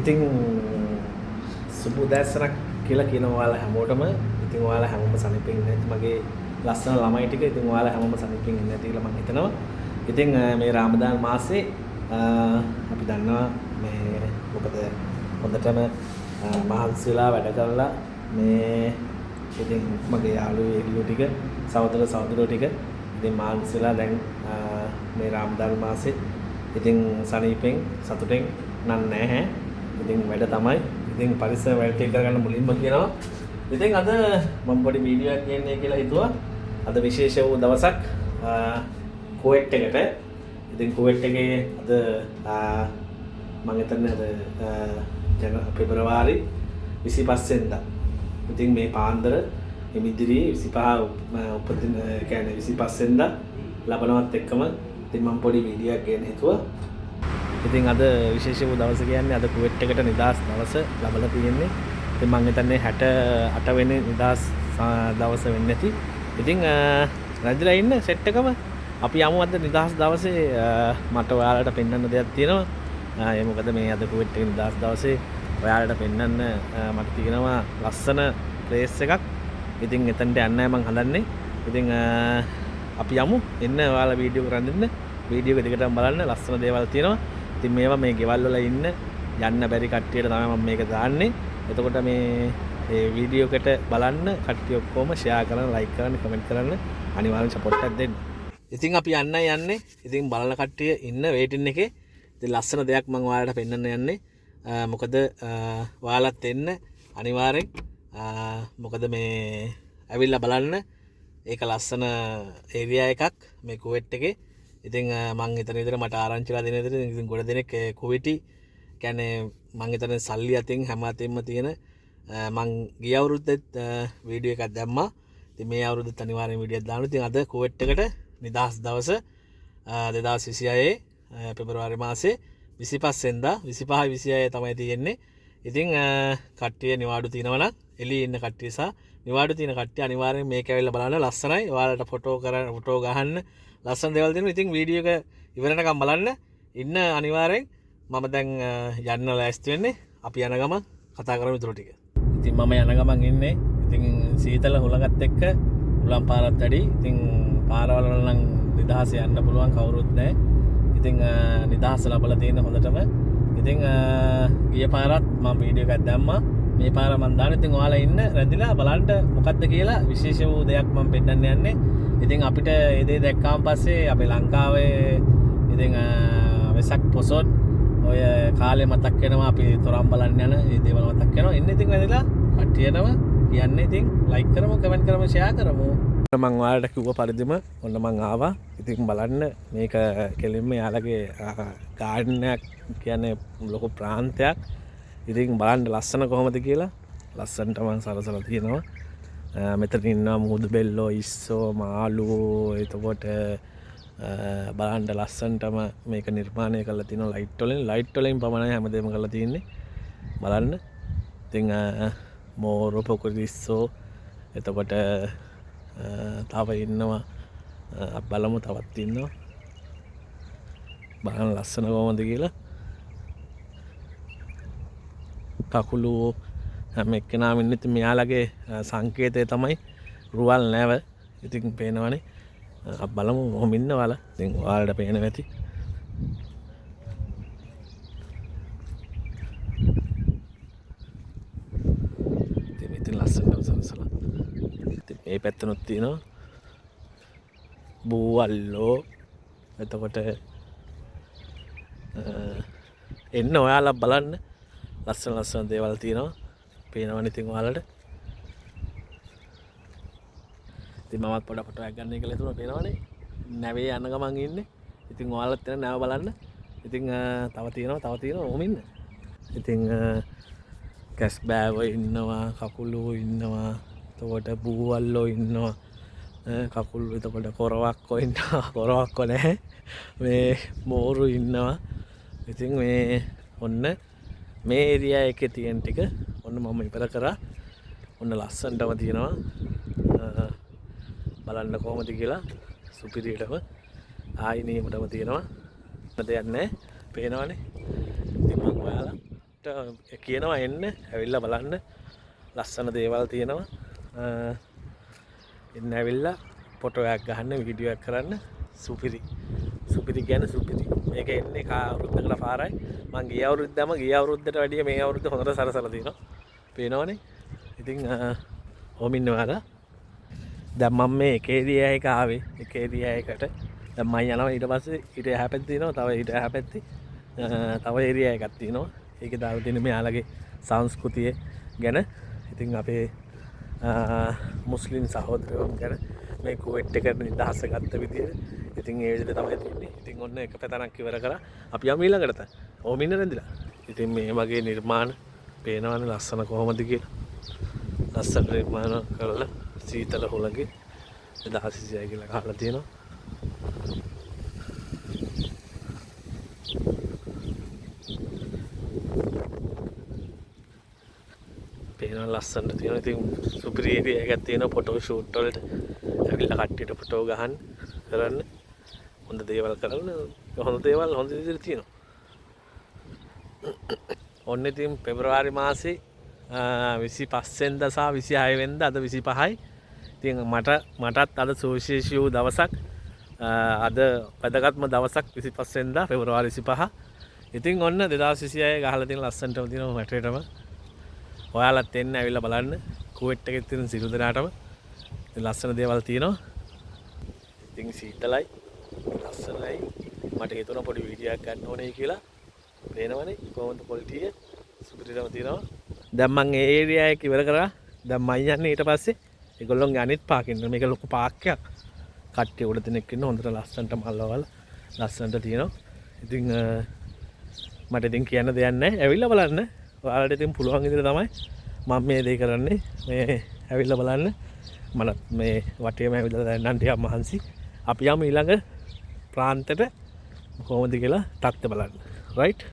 ඉතින් සුබ උදෑසනක් කියලා කියනවා ඔයාලා හැමෝටම. ඉතින් ඔයාලා හැමෝම සනීපෙන් ඉන්නේ නැති මගේ ලස්සන ළමයි ටික. ඉතින් ඔයාලා හැමෝම සනීපෙන් ඉන්නේ නැති කියලා මම හිතනවා. ඉතින් මේ රාමදාන් මාසේ අපි දන්නවා මේ මොකද හොඳටම මහන්සිලා වැඩ කරලා මේ ඉතින් මගේ යාළුවෝ එළියෝ ටික සහෝදරයෝ ටික ඉතින් මහන්සිලා දැන් මේ රාමදාන් මාසේ ඉතින් සනීපෙන් සතුටෙන් නැහැ. ඉතින් වැඩ තමයි. ඉතින් පරිස්සම වැඩ ටික කරගන්න මුලින්ම කියනවා. ඉතින් අද මම පොඩි වීඩියෝ එකක් ගේන්නේ කියලා හිතුවා. අද විශේෂ වූ දවසක් කුවේට් එකට. ඉතින් කුවේට් එකේ අද මම හිතන්නේ අද පෙබරවාරි 25 වෙනිදා. ඉතින් මේ පාන්දර එමිදිරි 25 උපදින කියන්නේ 25 වෙනිදා ලබනවත් එක්කම ඉතින් මම පොඩි වීඩියෝ එකක් ගේන්න හිතුවා. ඉතින් අද විශේෂ වූ දවස කියන්නේ අද කුවේට් එකට නිදහස් දවස ලැබලා තියෙන්නේ. ඉතින් මම හිතන්නේ 68 වෙනි නිදහස් දවස වෙන්නේ නැති. ඉතින් රැඳිලා ඉන්න සෙට් එකම අපි යමු අද නිදහස් දවසේ මට ඔයාලට පෙන්වන්න දෙයක් තියෙනවා. ඒ මොකද මේ අද කුවේට් එකේ නිදහස් දවසේ ඔයාලට පෙන්වන්න මට තියෙනවා ලස්සන ප්ලේස් එකක්. ඉතින් එතනට යන්නයි මම හදන්නේ. ඉතින් අපි යමු. එන්න ඔයාලා වීඩියෝ එක රැඳෙන්න. වීඩියෝ එක දිගටම බලන්න ලස්සන දේවල් තියෙනවා. ඉතින් මේවා මේ ගෙවල් වල ඉන්න යන්න බැරි කට්ටියට තමයි මම මේක දාන්නේ. එතකොට මේ වීඩියෝ එකට බලන්න කට්ටිය ඔක්කොම ෂෙයා කරන්න, ලයික් කරන්න, කමෙන්ට් කරන්න අනිවාර්යෙන් සපෝට් එකක් දෙන්න. ඉතින් අපි යන්නයි යන්නේ. ඉතින් බලන කට්ටිය ඉන්න වේටින් එකේ. ඉතින් ලස්සන දෙයක් මම ඔයාලට පෙන්වන්න යන්නේ. මොකද ඔයාලත් එන්න අනිවාර්යෙන්. මොකද මේ ඇවිල්ලා බලන්න. ඒක ලස්සන ඒරියා එකක් මේ කුවේට් එකේ. ඉතින් මං හිතන විදිහට මට ආරංචිලා දෙන විදිහට ඉතින් ගොඩ දෙනෙක් කුවේටි කියන්නේ මං හිතන්නේ සල්ලි අතින් හැම අතින්ම තියෙන මං ගිය අවුරුද්දෙත් වීඩියෝ එකක් දැම්මා. ඉතින් මේ අවුරුද්දෙත් අනිවාර්යෙන් වීඩියෝ එකක් දානවා. ඉතින් අද කුවේට් එකට නිදහස් දවස 2026 පෙබරවාරි මාසේ 25 වෙනිදා 25 26 තමයි තියෙන්නේ. ඉතින් කට්ටිය නිවාඩු තියනවා නම් එළියේ ඉන්න කට්ටිය සහ නිවාඩු තියෙන කට්ටිය අනිවාර්යෙන් මේක ඇවිල්ලා බලන්න. ලස්සනයි. ඔයාලට ෆොටෝ ගහන්න ලස්සන දේවල් තියෙනවා. ඉතින් වීඩියෝ එක ඉවරනකම් බලන්න ඉන්න අනිවාර්යෙන්. මම දැන් යන්න ලෑස්ති වෙන්නේ. අපි යන ගමන් කතා කරමු ඊටු ටික. ඉතින් මම යන ගමන් ඉන්නේ. ඉතින් සීතල හුලඟත් එක්ක උලම් පාරත් වැඩි. ඉතින් පාරවල නම් නිදහස යන්න පුළුවන් කවුරුත් නැහැ. ඉතින් නිදහස ලැබලා තියෙන හොඳටම. ඉතින් ගිය පාරත් මම වීඩියෝ එකක් දැම්මා. මේ පාර මම දාන. ඉතින් ඔයාලා ඉන්න රැඳිලා බලන්න මොකක්ද කියලා විශේෂ වූ දෙයක් මම පෙන්නන්න යන්නේ. ඉතින් අපිට ඒ දේ දැක්කාම පස්සේ අපේ ලංකාවේ ඉතින් වෙසක් පොසොන් ඔය කාලේ මතක් වෙනවා. අපි තොරම් බලන්න යන ඒ දේවල් මතක් වෙනවා. ඉන්න ඉතින් වැදලා කට්ටියනම කියන්නේ ඉතින් ලයික් කරමු, කමෙන්ට් කරමු, ෂෙයා කරමු. මම ඔයාලට කිව්ව පරිදිම ඔන්න මම ආවා. ඉතින් බලන්න මේක කෙලින්ම යාළගේ ගාඩන් එකක් කියන්නේ ලොකු ප්‍රාන්තයක්. ඉතින් බලන්න ලස්සන කොහොමද කියලා. ලස්සනට මම සරසලා තියෙනවා. මෙතන ඉන්නවා මුහුදු බෙල්ලෝ, ඉස්සෝ, මාළුවෝ. එතකොට බලන්න ලස්සනටම මේක නිර්මාණය කරලා තියෙනවා ලයිට් වලින් පමණයි හැමදේම කරලා තියෙන්නේ. බලන්න. ඉතින් මෝරෝ පොකුරිස්සෝ. එතකොට තව ඉන්නවා බලමු තවත් ඉන්නවා. බලන්න ලස්සන කොහොමද කියලා. කකුළු හැම එක්කෙනාම ඉන්නේ. ඉතින් මෙයාලගේ සංකේතය තමයි රුවල් නැව. ඉතින් පේනවනේ. බලමු මොහොම ඉන්න ඔයාලා. ඉතින් ඔයාලට පේනවා ඇති. ඉතින් ලස්සනව සරසලා. ඉතින් මේ පැත්තනොත් තියෙනවා බූවල්ලෝ. එතකොට එන්න ඔයාලා බලන්න. ලස්සන දේවල් තියෙනවා. පේනවනේ ඉතින් ඔයාලට. ඉතින් මමත් පොඩ ෆොටෝ එකක් ගන්න කියලා හිතුණා. පේනවනේ. නැවේ යන ගමන් ඉන්නේ. ඉතින් ඔයාලත් එන නැව බලන්න. ඉතින් තව තියෙනවා ඔහොම ඉන්න. ඉතින් කැස් බෑවෝ ඉන්නවා, කකුලෝ ඉන්නවා, එතකොට බූවල්ලෝ ඉන්නවා. කකුල් එතකොට කොරවක්කෝ ඉන්නවා. කොරවක්කෝ නැහැ. මේ මෝරු ඉන්නවා. ඉතින් මේ ඔන්න මේ ඒරියා එකේ තියෙන ටික ඔන්න මම ඉවර කරා. ඔන්න ලස්සනටම තියෙනවා. බලන්න කොහොමද කියලා සුපිරියටම ආයි නියමටම තියෙනවා. දෙයක් නැහැ. පේනවනේ. ඉතින් මම ඔයාලා කට්ට කියනවා එන්න ඇවිල්ලා බලන්න ලස්සන දේවල් තියෙනවා එන්න ඇවිල්ලා ෆොටෝ එකක් ගන්න වීඩියෝ එකක් කරන්න සුපිරි කියන්නේ සුපිරි මේක එන්නේ අවුරුද්දකට පාරයි මං ගිය අවුරුද්දට වැඩිය මේ අවුරුද්ද හොඳට සරසලා තියෙනවා පේනවනේ ඉතින් ඕම ඉන්නවාද දැන් මම මේ එක ඒරියා එක ආවේ එක ඒරියා එකට දැන් මම යනවා ඊට පස්සේ ඊට එහා පැත්තේ තියෙනවා තව ඊට එහා පැත්තේ තව ඒරියා එකක් තියෙනවා ඒකේ දාලා තියෙන මෙයාලගේ සංස්කෘතිය ගැන ඉතින් අපේ මුස්ලිම් සහෝදරයෝ ගැන මේ කුවේට් එක නිදහස ගත්ත විදියට ඉතින් ඒ විදිහට තමයි තියෙන්නේ ඉතින් ඔන්න එක පැතනක් ඉවර කරා අපි යමු ඊළඟට ඕම ඉන්න රැඳිලා ඉතින් මේ වගේ නිර්මාණ පේනවනේ ලස්සන කොහොමද කියලා ලස්සන නිර්මාණ කරලා සීතල හුලගේ 1600 කියලා ගහලා තියෙනවා පේනවා ලස්සනට තියෙනවා ඉතින් සුපිරි ඒරියා එකක් තියෙනවා ෆොටෝ ෂූට් වලට ඇවිල්ලා කට්ටියට ෆොටෝ ගහන්න කරන්න හොඳ දේවල් කරන්න හොඳ විදිහට තියෙනවා ඔන්න ඉතින් පෙබරවාරි මාසේ 25 වෙනිදා සහ 26 වෙනිදා අද 25යි ඉතින් මටත් අද සුවිශේෂී වූ දවසක් අද වැදගත්ම දවසක් 25 වෙනිදා පෙබරවාරි 25 ඉතින් ඔන්න 2026 ගහලා තියෙන ලස්සනටම තියෙනවා මැටරේටම ඔයාලත් එන්න ඇවිල්ලා බලන්න කුවේට් එකේ තියෙන සිළු දෙනාටම ලස්සන දේවල් තියෙනවා ඉතින් සීතලයි ලස්සනයි මට හිතුණා පොඩි වීඩියෝ එකක් ගන්න ඕනේ කියලා පේනවනේ කොහොමද ක්වොලිටිය සුපිරිටම තියෙනවා දැන් මම ඒ ඒරියා එක ඉවර කරා දැන් මම යන්නේ ඊට පස්සේ ඒගොල්ලෝගේ අනිත් පාකින් මේක ලොකු පාක් එකක් කට්ටිය උඩ දෙනෙක් ඉන්න හොඳට ලස්සනට මල්ලවල ලස්සනට තියෙනවා ඉතින් මට ඉතින් කියන්න දෙයක් නැහැ ඇවිල්ලා බලන්න ඔයාලට ඉතින් පුළුවන් විදිහට තමයි මම මේ දේ කරන්නේ මේ ඇවිල්ලා බලන්න මම මේ වටේම ඇවිල්ලා දැන් නම් ටිකක් මහන්සි අපි යමු ඊළඟ ප්‍රාන්තයට කොහොමද කියලා ටක්ද බලන්න රයිට්